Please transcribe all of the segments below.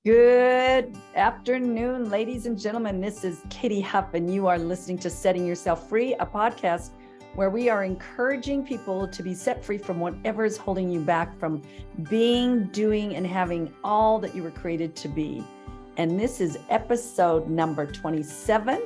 Good afternoon, ladies and gentlemen. This is Katy Huff, and you are listening to Setting Yourself Free, a podcast where we are encouraging people to be set free from whatever is holding you back from being, doing, and having all that you were created to be. And this is episode number 27.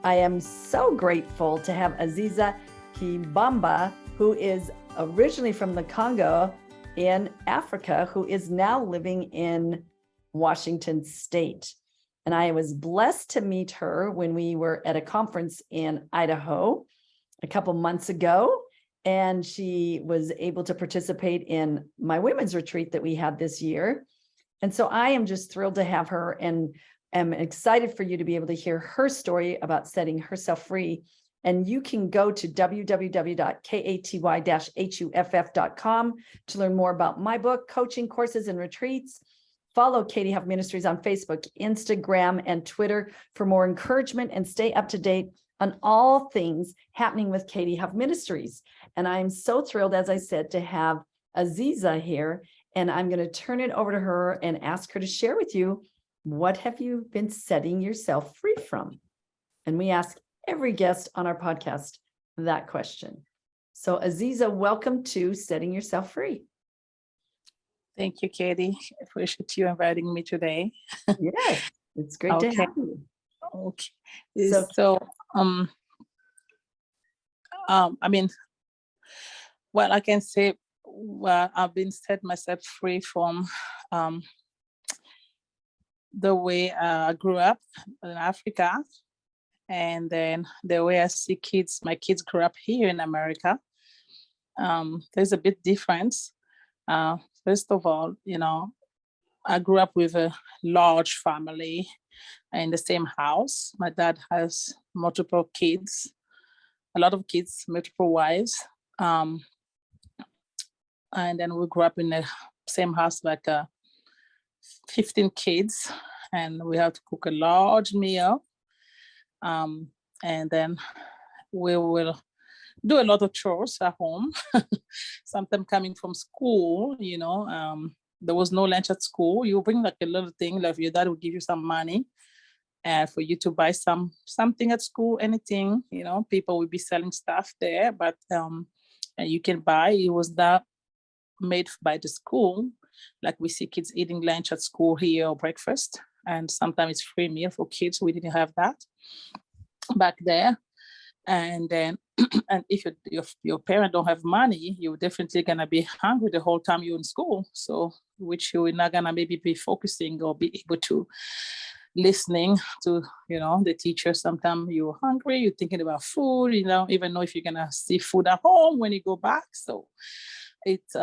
I am so grateful to have Aziza Kibamba, who is originally from the Congo in Africa, who is now living in Washington State. And I was blessed to meet her when we were at a conference in Idaho a couple months ago. And she was able to participate in my women's retreat that we had this year. And so I am just thrilled to have her and am excited for you to be able to hear her story about setting herself free. And you can go to www.katy-huff.com to learn more about my book, coaching, courses, and retreats. Follow Katy Huff Ministries on Facebook, Instagram, and Twitter for more encouragement and stay up to date on all things happening with Katy Huff Ministries. And I'm so thrilled, as I said, to have Aziza here. And I'm going to turn it over to her and ask her to share with you, what have you been setting yourself free from? And we ask every guest on our podcast that question. So Aziza, welcome to Setting Yourself Free. Thank you, Katy. I appreciate you inviting me today. Yes, it's great to have you. Okay. I can say, I've been set myself free from the way I grew up in Africa, and then the way I see my kids grew up here in America. There's a bit difference. First of all, I grew up with a large family in the same house. My dad has multiple kids, a lot of kids, multiple wives. And then we grew up in the same house, like 15 kids, and we have to cook a large meal. And then we will do a lot of chores at home. Sometimes coming from school, there was no lunch at school. You bring like a little thing, like your dad would give you some money for you to buy something at school, anything, people would be selling stuff there, but and you can buy. It was not made by the school. Like we see kids eating lunch at school here or breakfast, and sometimes it's free meal for kids. We didn't have that back there. And then, and if your parent don't have money, you're definitely gonna be hungry the whole time you're in school. So, which you're not gonna maybe be focusing or be able to listening to, the teacher. Sometimes you're hungry, you're thinking about food, even know if you're gonna see food at home when you go back. So, it's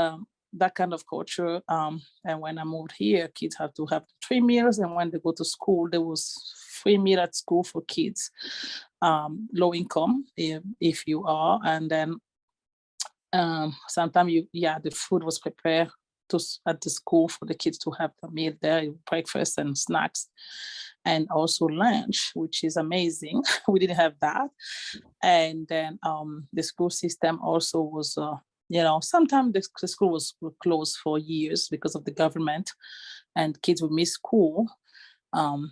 that kind of culture. And when I moved here, kids have to have 3 meals, and when they go to school, there was free meal at school for kids. Low income if you are, and then sometimes the food was prepared at the school for the kids to have the meal there, breakfast and snacks, and also lunch, which is amazing. We didn't have that. And then the school system also was sometimes the school was closed for years because of the government, and kids would miss school. And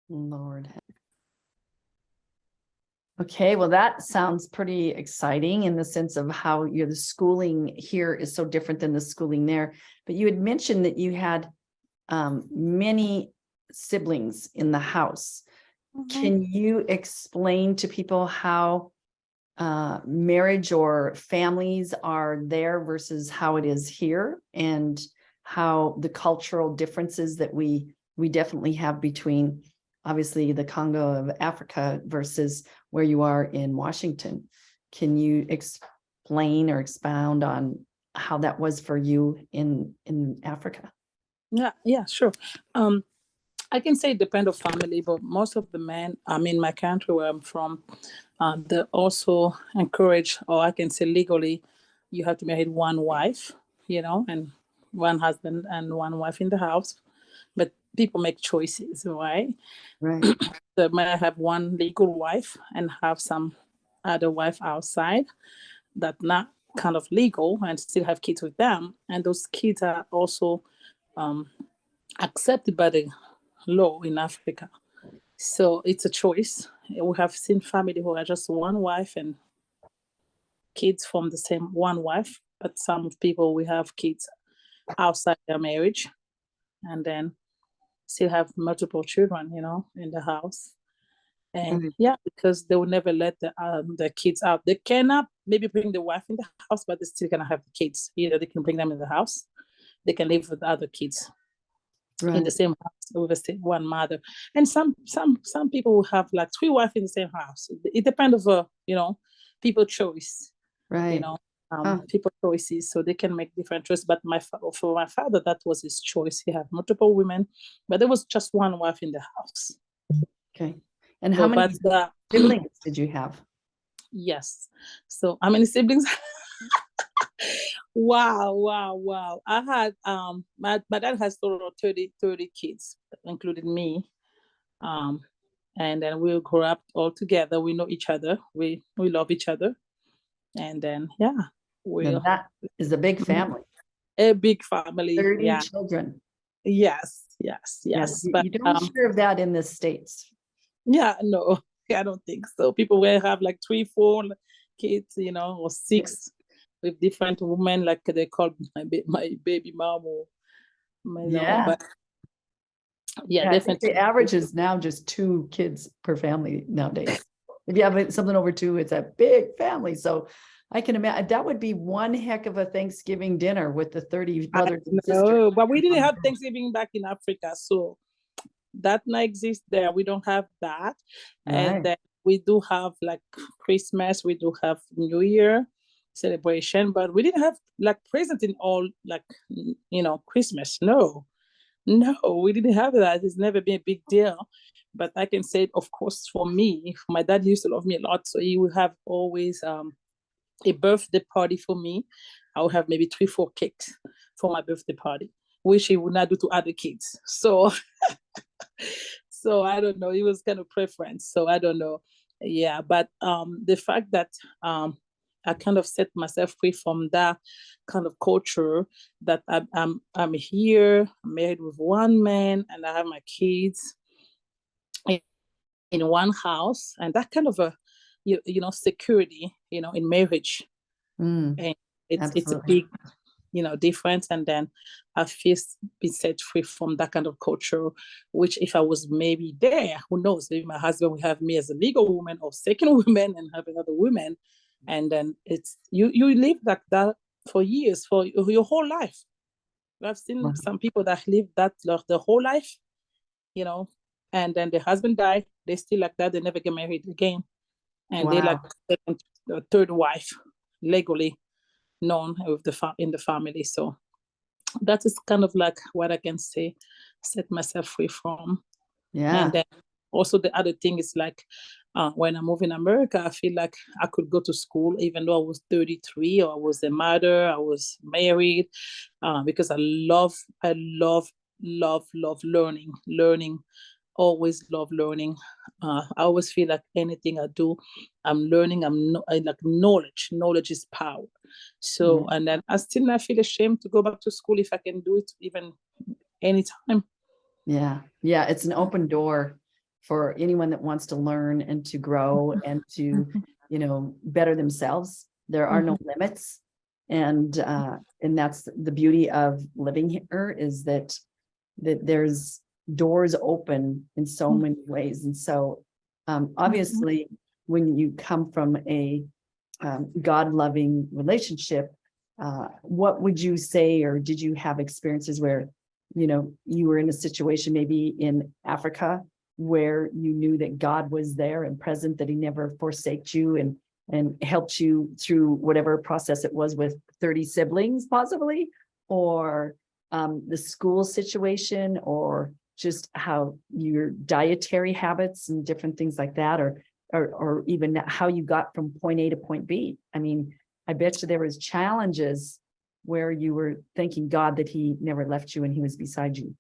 Lord. Okay, well, that sounds pretty exciting in the sense of how the schooling here is so different than the schooling there. But you had mentioned that you had many siblings in the house. Mm-hmm. Can you explain to people how marriage or families are there versus how it is here, and how the cultural differences that we definitely have between obviously the Congo of Africa versus where you are in Washington? Can you explain or expound on how that was for you in Africa? Yeah, sure. I can say it depends on family, but most of the men, in my country where I'm from, they also encourage, or I can say legally, you have to marry one wife, and one husband and one wife in the house. But people make choices, right? Right. So may I have one legal wife and have some other wife outside that not kind of legal and still have kids with them. And those kids are also um, accepted by the law in Africa. So it's a choice. We have seen family who are just one wife and kids from the same one wife, but some people we have kids outside their marriage and then still have multiple children, in the house. And Right. yeah, because they will never let the kids out. They cannot maybe bring the wife in the house, but they're still gonna have the kids. Either they can bring them in the house, they can live with the other kids in Right. the same house with the same one mother. And some people will have like three wives in the same house. It depends on people choice, Right. Huh. people choices, so they can make different choices. But for my father, that was his choice. He had multiple women, but there was just one wife in the house. Okay. And how So, many but siblings did you have? yes. So how many siblings? Wow. I had my dad has total of 30 kids, including me. Um and then we grew up all together. We know each other. We love each other. And then yeah, Now we're that is a big family. a big family. 30 Yeah. children. Yes. Yeah, But you don't hear of that in the States. yeah, no, I don't think so. People will have like 3, 4 kids, or Yeah. 6 with different women, like they call my baby mom, or Yeah. but yeah, Yeah, I think the definitely. average is now just 2 kids per family nowadays. If you have something over 2, it's a big family. So I can imagine that would be one heck of a Thanksgiving dinner with the 30 brothers and sisters. No, but we didn't have Thanksgiving back in Africa, so that not exist there. We don't have that, and Right. then we do have like Christmas. We do have New Year celebration, but we didn't have like present in all like Christmas. No, we didn't have that. It's never been a big deal. But I can say, of course, for me, my dad used to love me a lot, so he would have always a birthday party for me. I would have maybe 3, 4 cakes for my birthday party, which he would not do to other kids. So so I don't know. It was kind of preference. So I don't know. Yeah, but the fact that I kind of set myself free from that kind of culture, that I'm here, I'm married with one man, and I have my kids in one house, and that kind of a security, in marriage, Mm, and it's a absolutely. big difference. And then I feel been set free from that kind of culture, which if I was maybe there, who knows, maybe my husband would have me as a legal woman or second woman and have another woman. And then it's you live like that for years, for your whole life. I've seen Wow. some people that live that like, the whole life, you know, and then the husband died, they still like that, they never get married again. And they like Wow. second or third wife legally known with in the family. So that is kind of like what I can say, set myself free from. And Yeah. then also the other thing is like when I moved in America, I feel like I could go to school even though I was 33 or I was a mother, I was married, because I love learning, always love learning. I always feel like anything I do, I'm learning. I like knowledge. Knowledge is power. Yeah. So, and then I still not feel ashamed to go back to school if I can do it even anytime. Yeah. Yeah. It's an open door for anyone that wants to learn and to grow and to, better themselves. There are no Mhm. limits. And that's the beauty of living here, is that there's doors open in so many ways. And so Mhm. obviously when you come from a God-loving relationship, what would you say, or did you have experiences where you were in a situation maybe in Africa where you knew that God was there and present, that he never forsaked you and helped you through whatever process it was with 30 siblings possibly, or the school situation, or just how your dietary habits and different things like that, or even how you got from point A to point B? I mean, I bet you there was challenges where you were thanking God that he never left you and he was beside you.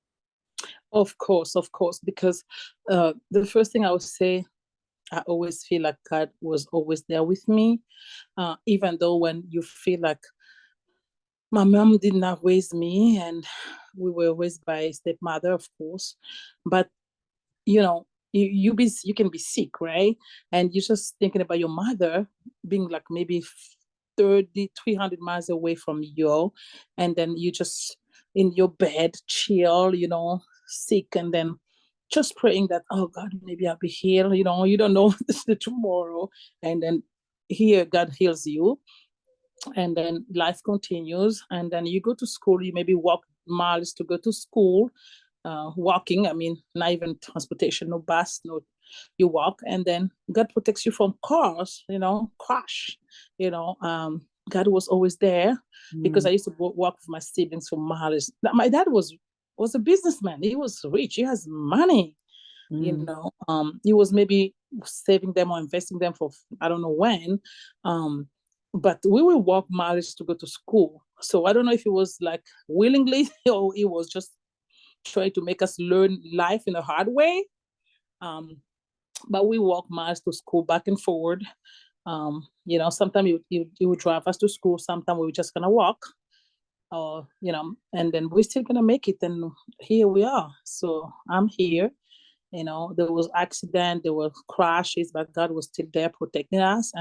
Of course, because the first thing I would say, I always feel like God was always there with me, even though when you feel like my mom did not raise me, and we were raised by a stepmother, of course, but you know, you can be sick, right? And you're just thinking about your mother being like maybe 30, 300 miles away from you, and then you just in your bed, chill, sick, and then just praying that, oh God, maybe I'll be healed. You don't know the tomorrow, and then here God heals you, and then life continues, and then you go to school. You maybe walk miles to go to school, walking. I mean, not even transportation, no bus, no. You walk, and then God protects you from cars, crash. God was always there, because I used to walk with my siblings for miles. My dad was a businessman. He was rich. He has money. He was maybe saving them or investing them for I don't know when. But we will walk miles to go to school. So I don't know if it was like willingly or it was just trying to make us learn life in a hard way. But we walk miles to school back and forward. Sometimes you would drive us to school. Sometimes we were just gonna walk, and then we're still gonna make it. And here we are. So I'm here. There was accident, there were crashes, but God was still there protecting us.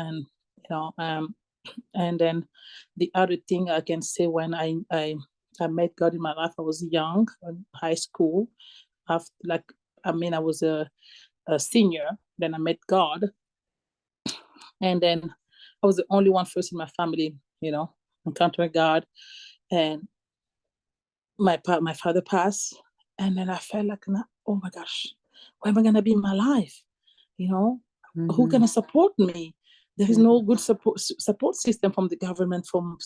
And then the other thing I can say, when I met God in my life, I was young in high school. After, I was a senior. Then I met God, and then I was the only one first in my family, encountering God. And my father passed, and then I felt like, oh my gosh, where am I gonna be in my life? Who gonna support me? There is no good support system from the government, from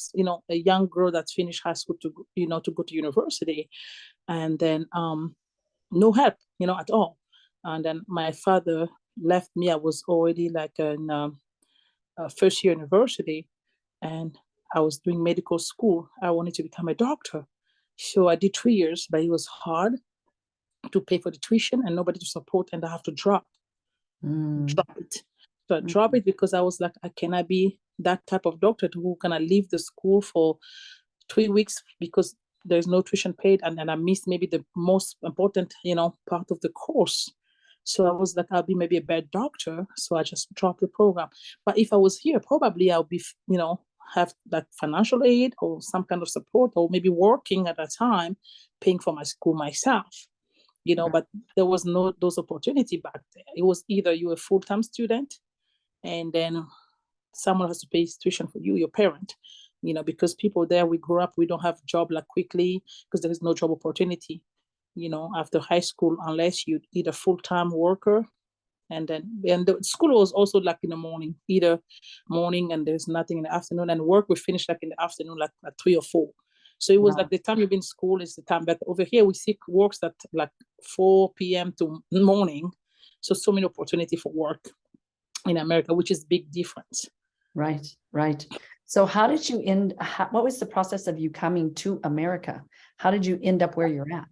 a young girl that's finished high school to go to university, and then no help at all. And then my father left me. I was already like in first year university, and I was doing medical school. I wanted to become a doctor, so I did 3 years, but it was hard to pay for the tuition and nobody to support, and I have to drop it. So I dropped it because I was like, I cannot be that type of doctor who can leave the school for 3 weeks because there's no tuition paid, and then I missed maybe the most important, part of the course. So I was like, I'll be maybe a bad doctor. So I just dropped the program. But if I was here, probably I'll be, have like financial aid or some kind of support, or maybe working at that time, paying for my school myself. But there was no those opportunity back there. It was either you a full-time student, and then someone has to pay tuition for you, your parent, because people there, we grew up, we don't have job like quickly because there is no job opportunity, after high school, unless you either full-time worker. And the school was also like in the morning, either morning and there's nothing in the afternoon, and work we finish like in the afternoon, like at 3 or 4. So it was like the time you've been in school is the time. But over here, we see works at like 4 p.m. to morning. So many opportunity for work in America, which is big difference. Right. So how did you what was the process of you coming to America? How did you end up where you're at?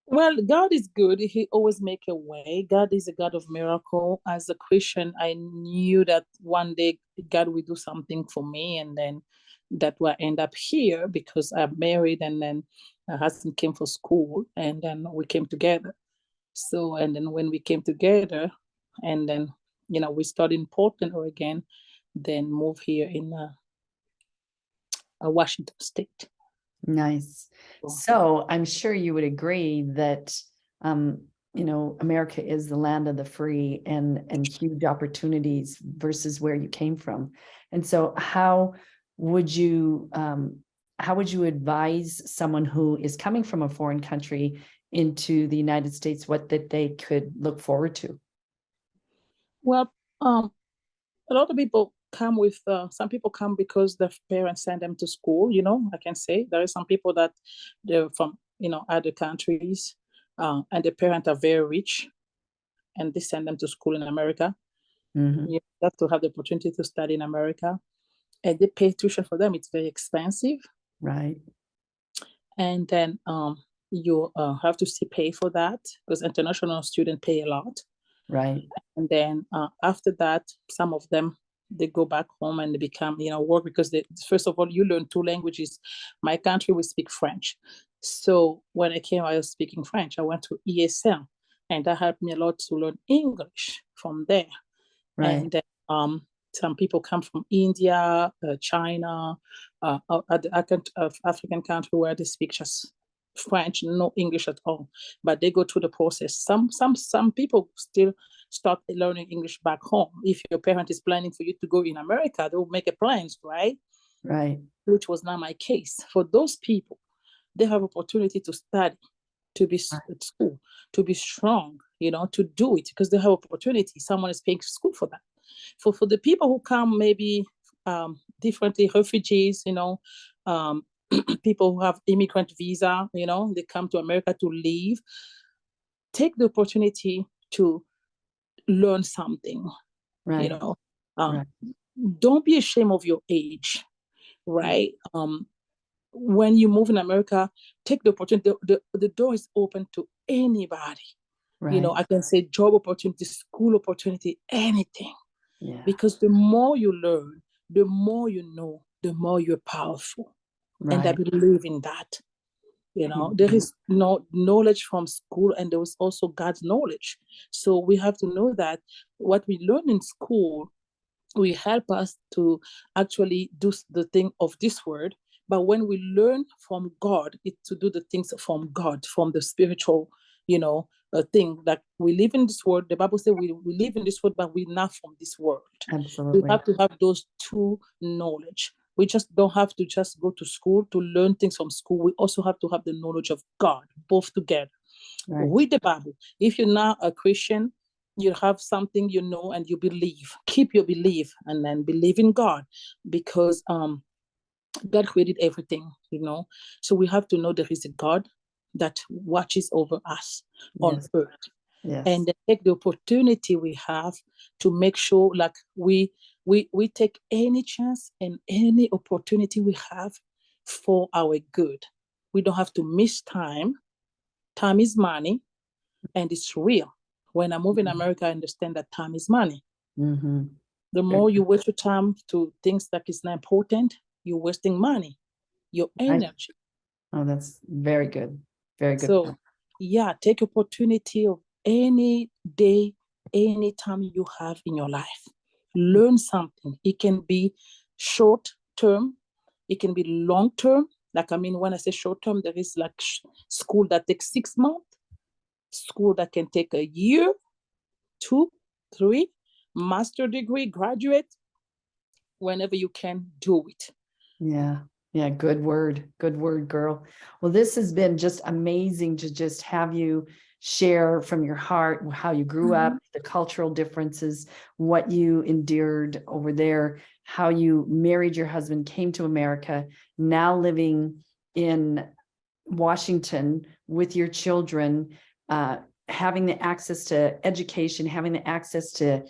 Well, God is good. He always make a way. God is a God of miracle. As a Christian, I knew that one day God will do something for me, and then that will end up here because I'm married, and then my husband came for school, and then we came together. So, and then when we came together, and then we started in Portland, Oregon, then moved here in Washington State. Nice. So I'm sure you would agree that, America is the land of the free and huge opportunities versus where you came from. And so how would you advise someone who is coming from a foreign country into the United States, what that they could look forward to? Well, a lot of people come with some people come because their parents send them to school. I can say there are some people that they're from other countries, and the parents are very rich, and they send them to school in America. You have to have the opportunity to study in America, and they pay tuition for them. It's very expensive, right? And then you have to still pay for that because international students pay a lot. Right. And then after that, some of them, they go back home and they become, work because first of all, you learn 2 languages. My country, we speak French. So when I came, I was speaking French. I went to ESL and that helped me a lot to learn English from there. Right. And then some people come from India, China, other African country where they speak just French, no English at all, but they go through the process. Some people still start learning English back home. If your parent is planning for you to go in America, they will make a plans, right? Right. Which was not my case. For those people, they have opportunity to study, to be at school, to be strong, to do it because they have opportunity. Someone is paying school for that. For the people who come maybe differently, refugees, people who have immigrant visa, they come to America to live, take the opportunity to learn something, Right. Right. Don't be ashamed of your age, right? When you move in America, take the opportunity. The door is open to anybody. Right. I can say job opportunity, school opportunity, anything. Yeah. Because the more you learn, the more you know, the more you're powerful. Right. And I believe in that. There is no knowledge from school and there is also God's knowledge. So we have to know that what we learn in school will help us to actually do the thing of this world. But when we learn from God, it's to do the things from God, from the spiritual, thing that we live in this world. The Bible says we live in this world, but we're not from this world. Absolutely. We have to have those 2 knowledge. We just don't have to just go to school to learn things from school. We also have to have the knowledge of God, both together. Right. With the Bible. If you're not a Christian, you have something and you believe. Keep your belief and then believe in God because God created everything, So we have to know there is a God that watches over us on earth. Yes. And take the opportunity we have to make sure like we take any chance and any opportunity we have for our good. We don't have to miss time. Time is money and it's real. When I move in America, I understand that time is money. Mm-hmm. The more you waste your time to things that is not important, you're wasting money, your energy. Oh, that's very good. Very good. So, take opportunity of any day, any time you have in your life. Learn something. It can be short term. It can be long term. Like, when I say short term, there is like school that takes 6 months, school that can take a year, 2, 3, master degree, graduate, whenever you can do it. Yeah. Yeah. Good word, girl. Well, this has been just amazing to just have you share from your heart how you grew up, the cultural differences, what you endured over there, how you married your husband, came to America, now living in Washington with your children, having the access to education, having the access to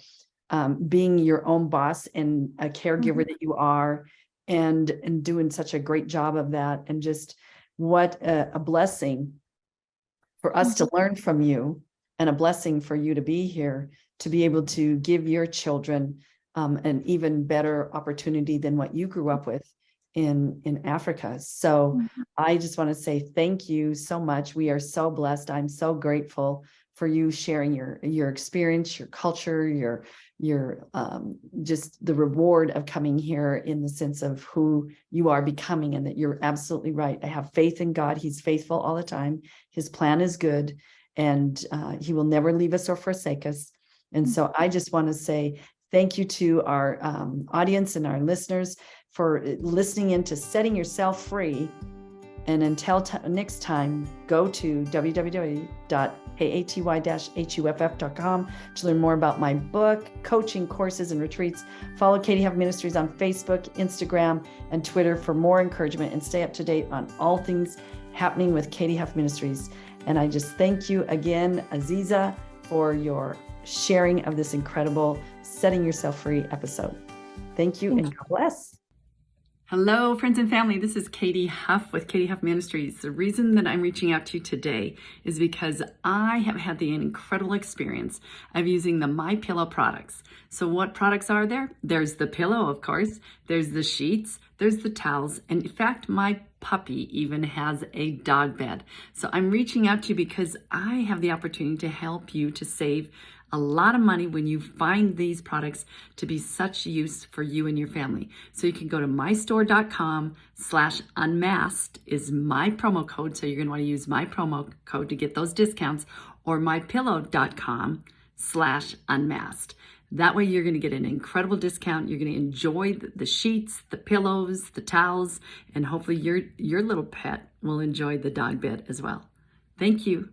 being your own boss and a caregiver that you are, and doing such a great job of that. And just what a blessing for us to learn from you, and a blessing for you to be here, to be able to give your children an even better opportunity than what you grew up with in Africa. So I just want to say thank you so much. We are so blessed. I'm so grateful for you sharing your experience, your culture, your just the reward of coming here, in the sense of who you are becoming, and that you're absolutely right. I have faith in God. He's faithful all the time. His plan is good, and he will never leave us or forsake us. And so I just want to say thank you to our audience and our listeners for listening in to Setting Yourself Free. And until next time, go to www.katy-huff.com to learn more about my book, coaching, courses, and retreats. Follow Katy Huff Ministries on Facebook, Instagram, and Twitter for more encouragement, and stay up to date on all things happening with Katy Huff Ministries. And I just thank you again, Aziza, for your sharing of this incredible Setting Yourself Free episode. Thank you, and God bless. Hello, friends and family. This is Katy Huff with Katy Huff Ministries. The reason that I'm reaching out to you today is because I have had the incredible experience of using the My Pillow products. So what products are there? There's the pillow, of course. There's the sheets. There's the towels. And in fact, my puppy even has a dog bed. So I'm reaching out to you because I have the opportunity to help you to save a lot of money when you find these products to be such use for you and your family. So you can go to mystore.com/unmasked is my promo code. So you're going to want to use my promo code to get those discounts, or mypillow.com/unmasked. That way you're going to get an incredible discount. You're going to enjoy the sheets, the pillows, the towels, and hopefully your little pet will enjoy the dog bed as well. Thank you.